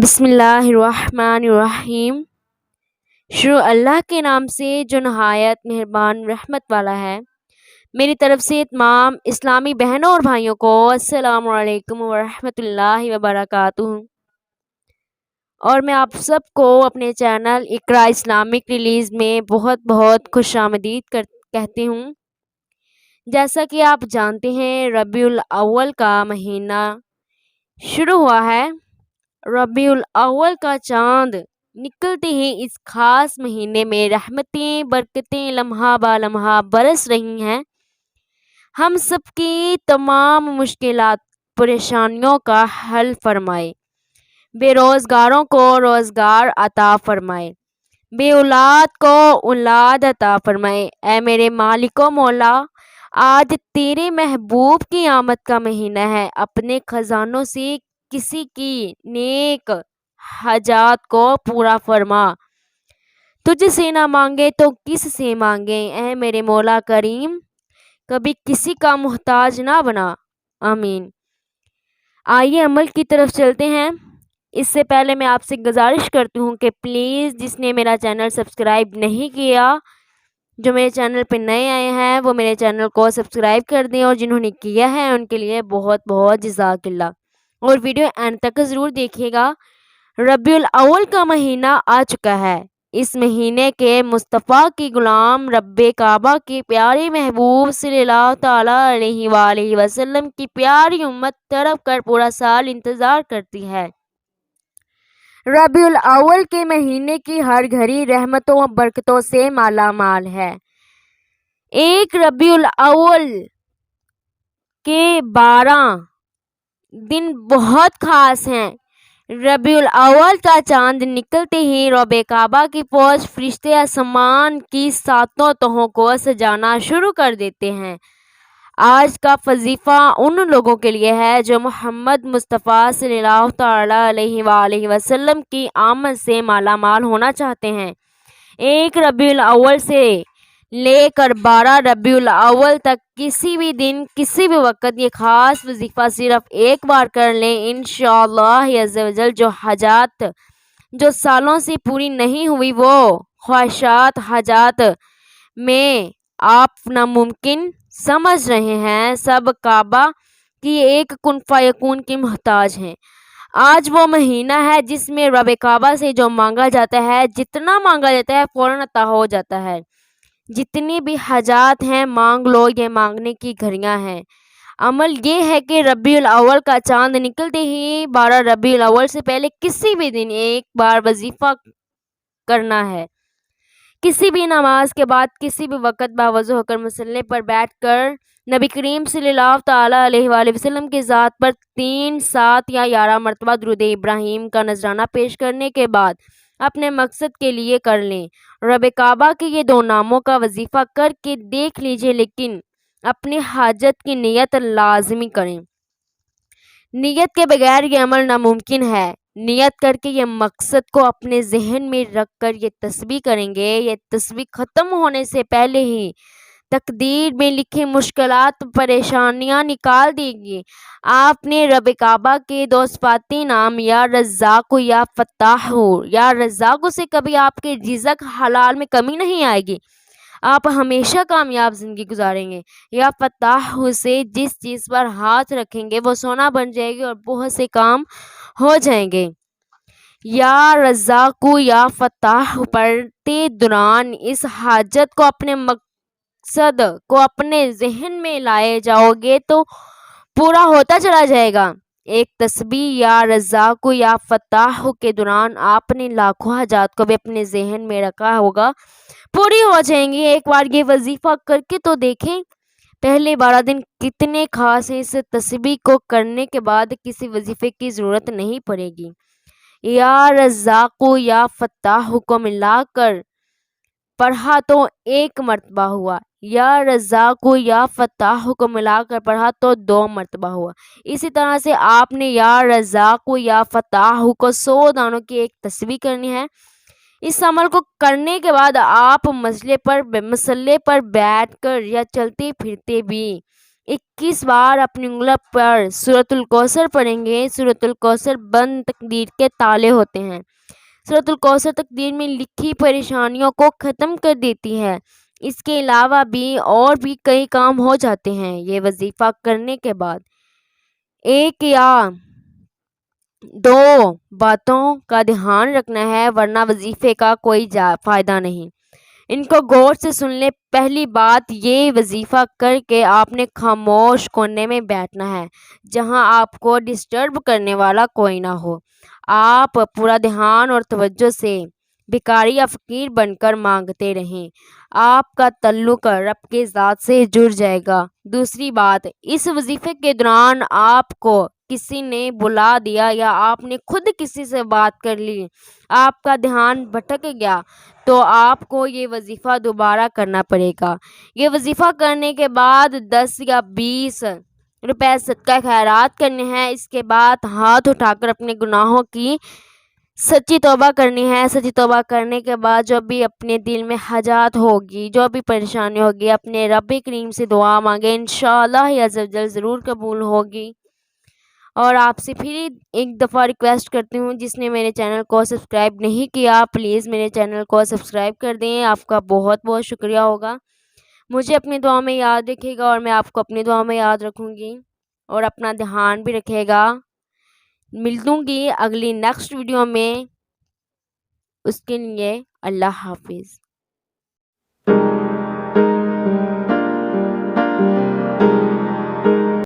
بسم اللہ الرحمن الرحیم۔ شروع اللہ کے نام سے جو نہایت مہربان رحمت والا ہے۔ میری طرف سے تمام اسلامی بہنوں اور بھائیوں کو السلام علیکم ورحمۃ اللہ وبرکاتہ، اور میں آپ سب کو اپنے چینل اقرا اسلامک ریلیز میں بہت بہت خوش آمدید کہتی ہوں۔ جیسا کہ آپ جانتے ہیں ربیع الاول کا مہینہ شروع ہوا ہے۔ ربیع الاول کا چاند نکلتے ہی اس خاص مہینے میں رحمتیں برکتیں لمحہ با لمحہ برس رہی ہیں۔ ہم سب کی تمام مشکلات پریشانیوں کا حل فرمائے، بے روزگاروں کو روزگار عطا فرمائے، بے اولاد کو اولاد عطا فرمائے۔ اے میرے مالک و مولا، آج تیرے محبوب کی آمد کا مہینہ ہے، اپنے خزانوں سے کسی کی نیک حاجات کو پورا فرما۔ تجھ سے نہ مانگے تو کس سے مانگے، اے میرے مولا کریم، کبھی کسی کا محتاج نہ بنا، آمین۔ آئیے عمل کی طرف چلتے ہیں۔ اس سے پہلے میں آپ سے گزارش کرتی ہوں کہ پلیز جس نے میرا چینل سبسکرائب نہیں کیا، جو میرے چینل پہ نئے آئے ہیں وہ میرے چینل کو سبسکرائب کر دیں، اور جنہوں نے کیا ہے ان کے لیے بہت بہت جزاک اللہ، اور ویڈیو اینڈ تک ضرور دیکھیے گا۔ ربیع الاول کا مہینہ آ چکا ہے۔ اس مہینے کے مصطفیٰ کی غلام رب کعبہ کے پیارے محبوب صلی اللہ تعالیٰ علیہ وآلہ وسلم کی پیاری امت تڑپ کر پورا سال انتظار کرتی ہے۔ ربیع الاول کے مہینے کی ہر گھڑی رحمتوں و برکتوں سے مالا مال ہے۔ ایک ربیع الاول کے 12 دن بہت خاص ہیں۔ ربیع الاول کا چاند نکلتے ہی رب کعبہ کی فوج فرشتے آسمان کی ساتوں تہوں کو سجانا شروع کر دیتے ہیں۔ آج کا وظیفہ ان لوگوں کے لیے ہے جو محمد مصطفیٰ صلی اللہ تعالیٰ علیہ وآلہ وسلم کی آمد سے مالا مال ہونا چاہتے ہیں۔ ایک ربیع الاول سے لے کر 12 ربیع الاول تک کسی بھی دن کسی بھی وقت یہ خاص وظیفہ صرف ایک بار کر لیں، انشاءاللہ عز و جل جو حاجات جو سالوں سے پوری نہیں ہوئی وہ خواہشات حاجات میں آپ ناممکن سمجھ رہے ہیں، سب کعبہ کی ایک کن فیکون کی محتاج ہیں۔ آج وہ مہینہ ہے جس میں رب کعبہ سے جو مانگا جاتا ہے، جتنا مانگا جاتا ہے فوراً عطا ہو جاتا ہے۔ جتنی بھی حاجات ہیں مانگ لو، یہ مانگنے کی گھڑیاں ہیں۔ عمل یہ ہے کہ ربیع الاول کا چاند نکلتے ہی 12 ربیع الاول سے پہلے کسی بھی دن ایک بار وظیفہ کرنا ہے۔ کسی بھی نماز کے بعد کسی بھی وقت باوضو ہو کر مصلی پر بیٹھ کر نبی کریم صلی اللہ تعالیٰ علیہ وآلہ وسلم کی ذات پر 3، 7 یا 11 مرتبہ درود ابراہیم کا نذرانہ پیش کرنے کے بعد اپنے مقصد کے لیے کر لیں۔ رب کعبہ کے یہ 2 ناموں کا وظیفہ کر کے دیکھ لیجئے، لیکن اپنی حاجت کی نیت لازمی کریں۔ نیت کے بغیر یہ عمل ناممکن ہے۔ نیت کر کے یہ مقصد کو اپنے ذہن میں رکھ کر یہ تسبیح کریں گے۔ یہ تسبیح ختم ہونے سے پہلے ہی تقدیر میں لکھی مشکلات پریشانیاں نکال دے گی۔ آپ نے رب کعبہ کے 2 صفاتی نام یا رزاق یا فتاح ہو، یا رزاق سے کبھی آپ کے رزق حلال میں کمی نہیں آئے گی، آپ ہمیشہ کامیاب زندگی گزاریں گے۔ یا فتاح سے جس چیز پر ہاتھ رکھیں گے وہ سونا بن جائے گی اور بہت سے کام ہو جائیں گے۔ یا رزاق یا فتاح پڑھتے دوران اس حاجت کو اپنے مقصد کو اپنے ذہن میں لائے جاؤ گے تو پورا ہوتا چلا جائے گا۔ ایک تسبیح یا رزاق یا فتاح کے دوران آپ نے لاکھوں حاجات کو بھی اپنے ذہن میں رکھا ہوگا، پوری ہو جائیں گی۔ ایک بار یہ وظیفہ کر کے تو دیکھیں، پہلے 12 دن کتنے خاص ہیں۔ اس تسبیح کو کرنے کے بعد کسی وظیفے کی ضرورت نہیں پڑے گی۔ یا رزاق یا فتاح کو ملا کر پڑھا تو 1 مرتبہ ہوا، یا رزاق یا فتاح کو ملا کر پڑھا تو 2 مرتبہ ہوا۔ اسی طرح سے آپ نے یا رزاق یا فتاح کو 100 دانوں کی ایک تسبیح کرنی ہے۔ اس عمل کو کرنے کے بعد آپ مصلی پر بیٹھ کر یا چلتے پھرتے بھی 21 بار اپنی انگلی پر سورۃ الکوثر پڑھیں گے۔ سورۃ الکوثر بند تقدیر کے تالے ہوتے ہیں۔ سورۃ الکوثر تقدیر میں لکھی پریشانیوں کو ختم کر دیتی ہے۔ اس کے علاوہ بھی اور بھی کئی کام ہو جاتے ہیں۔ یہ وظیفہ کرنے کے بعد 1 یا 2 باتوں کا دھیان رکھنا ہے، ورنہ وظیفے کا کوئی فائدہ نہیں۔ ان کو غور سے سن لیں۔ پہلی بات، یہ وظیفہ کر کے آپ نے خاموش کونے میں بیٹھنا ہے، جہاں آپ کو ڈسٹرب کرنے والا کوئی نہ ہو۔ آپ پورا دھیان اور توجہ سے بھکاری یا فقیر بن کر مانگتے رہیں۔ آپ کا تعلق رب کے ذات سے جڑ جائے گا۔ دوسری بات، اس وظیفے کے دوران آپ کو کسی نے بلا دیا یا آپ نے خود کسی سے بات کر لی، آپ کا دھیان بھٹک گیا، تو آپ کو یہ وظیفہ دوبارہ کرنا پڑے گا۔ یہ وظیفہ کرنے کے بعد 10 یا 20 روپے صدقہ خیرات کرنے ہیں۔ اس کے بعد ہاتھ اٹھا کر اپنے گناہوں کی سچی توبہ کرنی ہے۔ سچی توبہ کرنے کے بعد جو بھی اپنے دل میں حاجات ہوگی، جو بھی پریشانی ہوگی، اپنے رب کریم سے دعا مانگے، انشاءاللہ عز و جل ضرور قبول ہوگی۔ اور آپ سے پھر ایک دفعہ ریکویسٹ کرتی ہوں، جس نے میرے چینل کو سبسکرائب نہیں کیا، پلیز میرے چینل کو سبسکرائب کر دیں۔ آپ کا بہت بہت شکریہ ہوگا۔ مجھے اپنی دعا میں یاد رکھے گا اور میں آپ کو اپنی دعا میں یاد رکھوں گی، اور اپنا دھیان بھی رکھے گا۔ ملوں گی اگلی نیکسٹ ویڈیو میں۔ اس کے لیے اللہ حافظ۔